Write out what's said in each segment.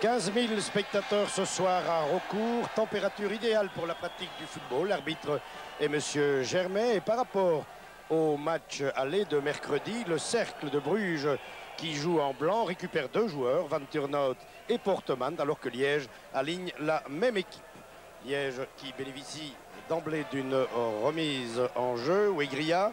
15 000 spectateurs ce soir à Raucourt, température idéale pour la pratique du football. L'arbitre est M. Germain. Et par rapport au match aller de mercredi, le Cercle de Bruges qui joue en blanc récupère 2 joueurs, Van Turnhout et Portemann, alors que Liège aligne la même équipe. Liège qui bénéficie d'emblée d'une remise en jeu. Wegria,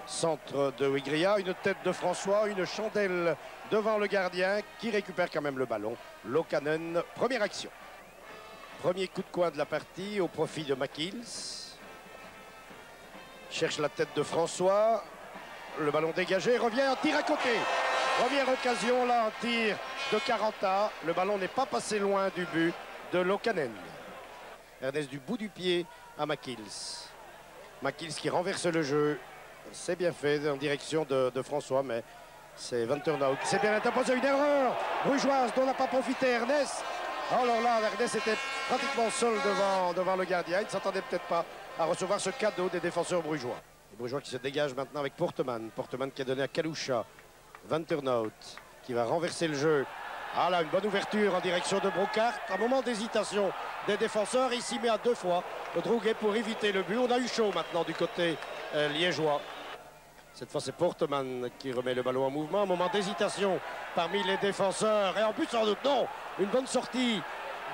centre de Wegria, une tête de François, une chandelle devant le gardien qui récupère quand même le ballon. Lokanen, première action. Premier coup de coin de la partie au profit de McKills. Cherche la tête de François. Le ballon dégagé, revient en tir à côté. Première occasion là, en tir de Caranta. Le ballon n'est pas passé loin du but de Lokanen. Ernest du bout du pied à McKills. McKills qui renverse le jeu. C'est bien fait en direction de François, mais c'est Van Turnhout. C'est bien interposé, une erreur brugeoise dont n'a pas profité Ernest. Alors là, Ernest était pratiquement seul devant le gardien. Il ne s'attendait peut-être pas à recevoir ce cadeau des défenseurs brugeois. Les brugeois qui se dégagent maintenant avec Portemann. Portemann qui a donné à Kalusha. Van Turnhout qui va renverser le jeu. Ah là, une bonne ouverture en direction de Brocart. Un moment d'hésitation des défenseurs. Il s'y met à 2 fois. Drouguet pour éviter le but. On a eu chaud maintenant du côté liégeois. Cette fois, c'est Portemann qui remet le ballon en mouvement. Un moment d'hésitation parmi les défenseurs. Et en but, sans doute, non. Une bonne sortie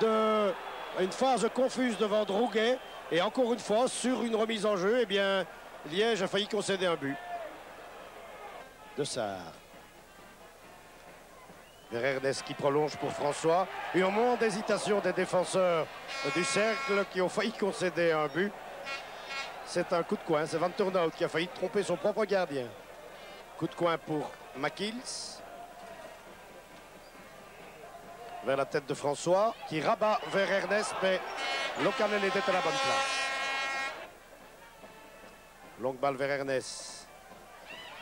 une phase confuse devant Drouguet. Et encore une fois, sur une remise en jeu, eh bien, Liège a failli concéder un but. De Sarre. Vers Ernest qui prolonge pour François. Et au moment d'hésitation des défenseurs du Cercle qui ont failli concéder un but. C'est un coup de coin, c'est Van Turnhout qui a failli tromper son propre gardien. Coup de coin pour McKills. Vers la tête de François, qui rabat vers Ernest, mais Lokanen était à la bonne place. Longue balle vers Ernest.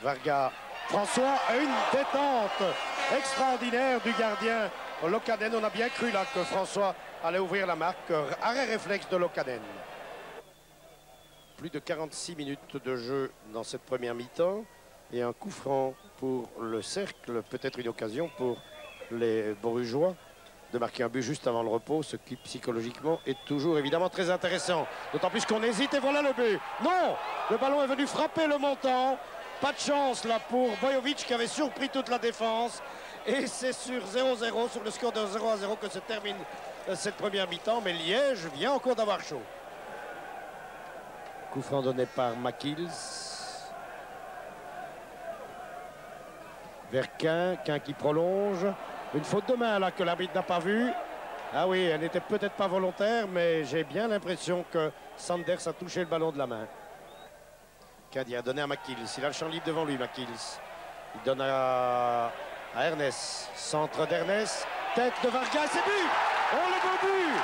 Varga. François a une détente extraordinaire du gardien Lokanen. On a bien cru là que François allait ouvrir la marque. Arrêt réflexe de Lokanen. Plus de 46 minutes de jeu dans cette première mi-temps et un coup franc pour le Cercle, peut-être une occasion pour les Brugeois de marquer un but juste avant le repos, ce qui psychologiquement est toujours évidemment très intéressant. D'autant plus qu'on hésite et voilà le but. Non, le ballon est venu frapper le montant. Pas de chance là pour Bojovic qui avait surpris toute la défense. Et c'est sur 0-0, sur le score de 0-0 que se termine cette première mi-temps. Mais Liège vient encore d'avoir chaud. Coup franc donné par McKills. Vers Quin qui prolonge. Une faute de main là que l'arbitre n'a pas vue. Ah oui, elle n'était peut-être pas volontaire, mais j'ai bien l'impression que Sanders a touché le ballon de la main. Cadi a donné à McKills. Il a le champ libre devant lui, McKills. Il donne à Ernest. Centre d'Ernest. Tête de Varga, c'est but. Oh, le beau but.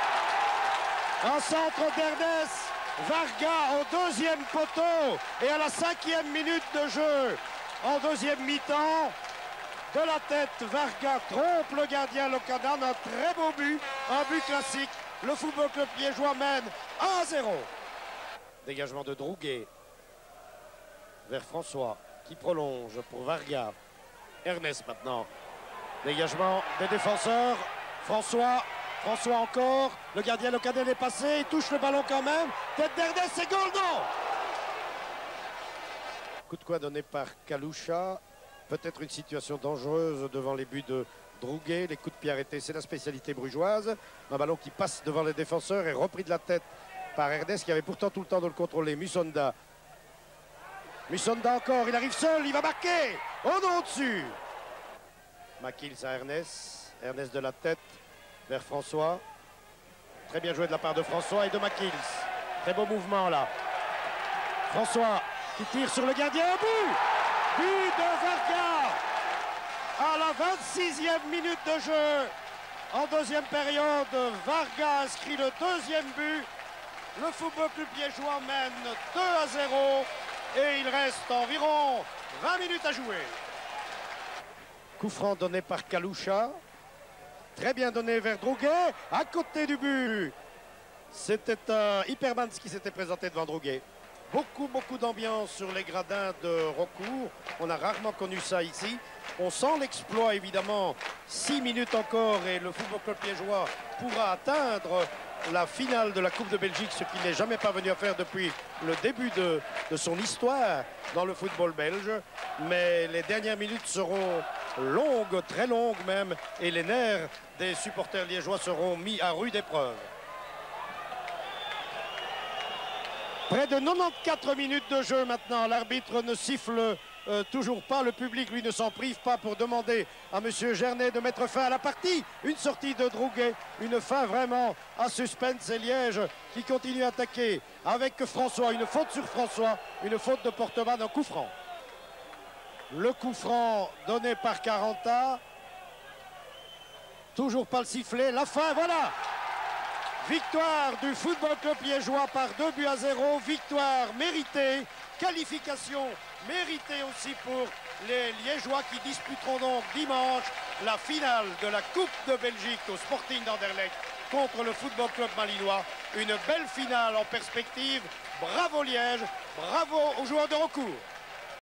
Un centre d'Ernest. Varga au 2e poteau et à la 5e minute de jeu en 2e mi-temps. De la tête, Varga trompe le gardien Lokanen. Un très beau but, un but classique. Le Football Club liégeois mène 1-0. Dégagement de Drouguet vers François qui prolonge pour Varga. Ernest maintenant. Dégagement des défenseurs. François encore, le gardien Lokanen est passé, il touche le ballon quand même. Tête d'Ernest, c'est goal, non. Coup de coin donné par Kalusha. Peut-être une situation dangereuse devant les buts de Drouguet. Les coups de pied arrêtés, c'est la spécialité brugeoise. Un ballon qui passe devant les défenseurs et repris de la tête par Ernest qui avait pourtant tout le temps de le contrôler. Musonda. Musonda encore, il arrive seul, il va marquer. Oh non, au-dessus. McKills à Ernest. Ernest de la tête. Vers François. Très bien joué de la part de François et de McKills. Très beau mouvement là. François qui tire sur le gardien. Un but! But de Varga à la 26e minute de jeu. En 2e période, Varga inscrit le 2e but. Le Football Club liégeois mène 2-0 et il reste environ 20 minutes à jouer. Coup franc donné par Kalusha. Très bien donné vers Drouguet, à côté du but. C'était un Hypermans qui s'était présenté devant Drouguet. Beaucoup d'ambiance sur les gradins de Raucourt. On a rarement connu ça ici. On sent l'exploit évidemment. 6 minutes encore et le Football Club liégeois pourra atteindre la finale de la Coupe de Belgique, ce qu'il n'est jamais parvenu à faire depuis le début de son histoire dans le football belge. Mais les dernières minutes seront longues, très longues même, et les nerfs des supporters liégeois seront mis à rude épreuve. Près de 94 minutes de jeu maintenant. L'arbitre ne siffle toujours pas. Le public, lui, ne s'en prive pas pour demander à M. Gernet de mettre fin à la partie. Une sortie de Drouguet, une fin vraiment à suspense. Et Liège qui continue à attaquer avec François. Une faute sur François, une faute de Portemann, un coup franc. Le coup franc donné par Caranta. Toujours pas le sifflet. La fin, voilà! Victoire du Football Club liégeois par 2-0, victoire méritée, qualification méritée aussi pour les Liégeois qui disputeront donc dimanche la finale de la Coupe de Belgique au Sporting d'Anderlecht contre le Football Club malinois. Une belle finale en perspective. Bravo Liège, bravo aux joueurs de recours.